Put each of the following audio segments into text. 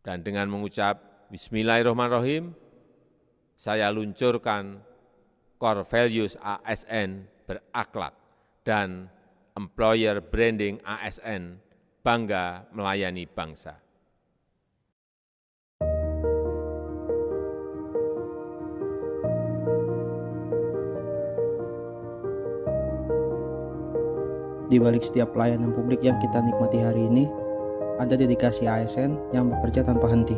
Dan dengan mengucap Bismillahirrahmanirrahim, saya luncurkan core values ASN berakhlak dan employer branding ASN bangga melayani bangsa. Di balik setiap pelayanan publik yang kita nikmati hari ini, ada dedikasi ASN yang bekerja tanpa henti.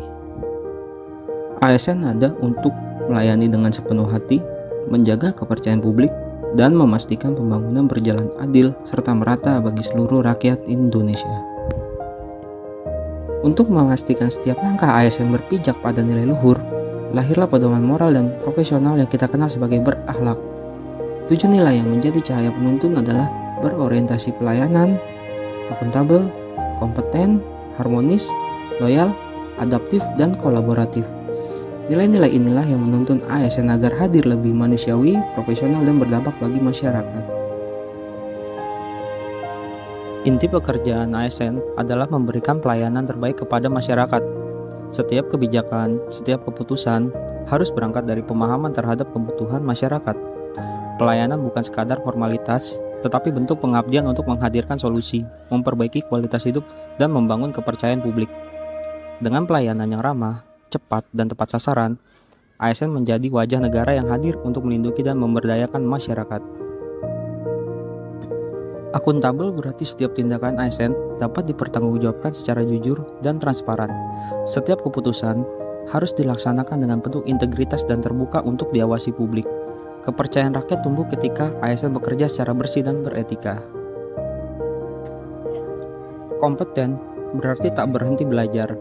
ASN ada untuk melayani dengan sepenuh hati, menjaga kepercayaan publik, dan memastikan pembangunan berjalan adil serta merata bagi seluruh rakyat Indonesia. Untuk memastikan setiap langkah ASN berpijak pada nilai luhur, lahirlah pedoman moral dan profesional yang kita kenal sebagai berakhlak. 7 nilai yang menjadi cahaya penuntun adalah berorientasi pelayanan, akuntabel, kompeten, harmonis, loyal, adaptif, dan kolaboratif. Nilai-nilai inilah yang menuntun ASN agar hadir lebih manusiawi, profesional, dan berdampak bagi masyarakat. Inti pekerjaan ASN adalah memberikan pelayanan terbaik kepada masyarakat. Setiap kebijakan, setiap keputusan harus berangkat dari pemahaman terhadap kebutuhan masyarakat. Pelayanan bukan sekadar formalitas, tetapi bentuk pengabdian untuk menghadirkan solusi, memperbaiki kualitas hidup, dan membangun kepercayaan publik. Dengan pelayanan yang ramah, cepat, dan tepat sasaran, ASN menjadi wajah negara yang hadir untuk melindungi dan memberdayakan masyarakat. Akuntabel berarti setiap tindakan ASN dapat dipertanggungjawabkan secara jujur dan transparan. Setiap keputusan harus dilaksanakan dengan penuh integritas dan terbuka untuk diawasi publik. Kepercayaan rakyat tumbuh ketika ASN bekerja secara bersih dan beretika. Kompeten berarti tak berhenti belajar.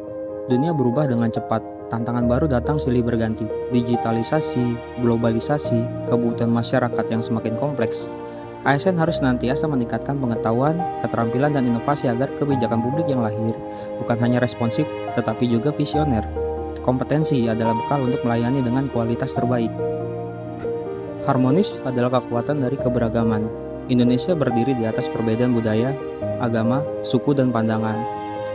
Dunia berubah dengan cepat, tantangan baru datang silih berganti. Digitalisasi, globalisasi, kebutuhan masyarakat yang semakin kompleks. ASN harus senantiasa meningkatkan pengetahuan, keterampilan, dan inovasi agar kebijakan publik yang lahir bukan hanya responsif, tetapi juga visioner. Kompetensi adalah bekal untuk melayani dengan kualitas terbaik. Harmonis adalah kekuatan dari keberagaman. Indonesia berdiri di atas perbedaan budaya, agama, suku, dan pandangan.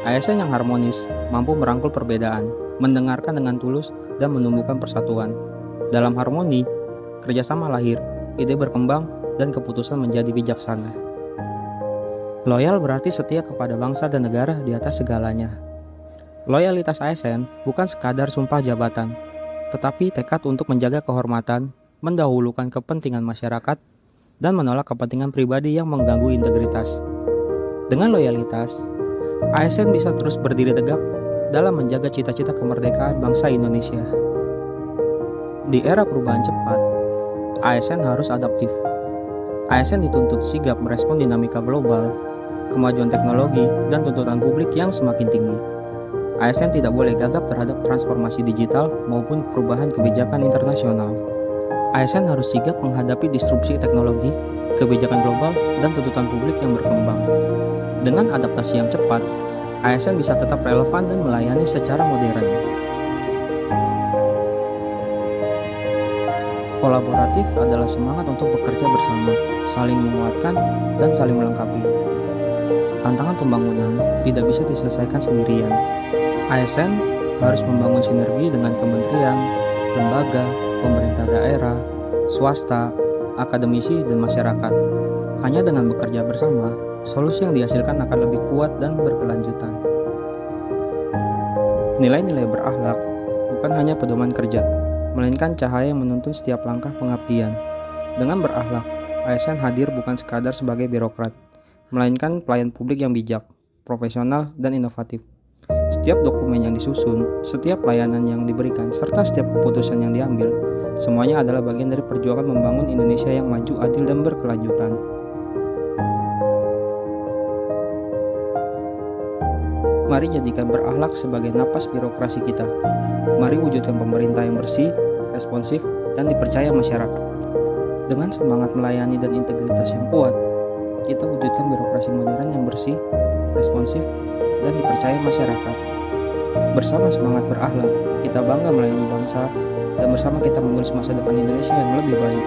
ASN yang harmonis mampu merangkul perbedaan, mendengarkan dengan tulus, dan menumbuhkan persatuan. Dalam harmoni, kerjasama lahir, ide berkembang, dan keputusan menjadi bijaksana. Loyal berarti setia kepada bangsa dan negara di atas segalanya. Loyalitas ASN bukan sekadar sumpah jabatan, tetapi tekad untuk menjaga kehormatan, mendahulukan kepentingan masyarakat, dan menolak kepentingan pribadi yang mengganggu integritas. Dengan loyalitas, ASN bisa terus berdiri tegap dalam menjaga cita-cita kemerdekaan bangsa Indonesia. Di era perubahan cepat, ASN harus adaptif. ASN dituntut sigap merespon dinamika global, kemajuan teknologi, dan tuntutan publik yang semakin tinggi. ASN tidak boleh gagap terhadap transformasi digital maupun perubahan kebijakan internasional. ASN harus sigap menghadapi disrupsi teknologi, kebijakan global, dan tuntutan publik yang berkembang. Dengan adaptasi yang cepat, ASN bisa tetap relevan dan melayani secara modern. Kolaboratif adalah semangat untuk bekerja bersama, saling menguatkan, dan saling melengkapi. Tantangan pembangunan tidak bisa diselesaikan sendirian. ASN harus membangun sinergi dengan kementerian, lembaga, pemerintah daerah, swasta, akademisi, dan masyarakat. Hanya dengan bekerja bersama, solusi yang dihasilkan akan lebih kuat dan berkelanjutan. Nilai-nilai berakhlak bukan hanya pedoman kerja, melainkan cahaya yang menuntun setiap langkah pengabdian. Dengan berakhlak, ASN hadir bukan sekadar sebagai birokrat, melainkan pelayan publik yang bijak, profesional, dan inovatif. Setiap dokumen yang disusun, setiap pelayanan yang diberikan, serta setiap keputusan yang diambil, semuanya adalah bagian dari perjuangan membangun Indonesia yang maju, adil, dan berkelanjutan. Mari jadikan berakhlak sebagai napas birokrasi kita. Mari wujudkan pemerintah yang bersih, responsif, dan dipercaya masyarakat. Dengan semangat melayani dan integritas yang kuat, kita wujudkan birokrasi modern yang bersih, responsif, dan dipercaya masyarakat. Bersama semangat berakhlak, kita bangga melayani bangsa, dan bersama kita menulis masa depan Indonesia yang lebih baik.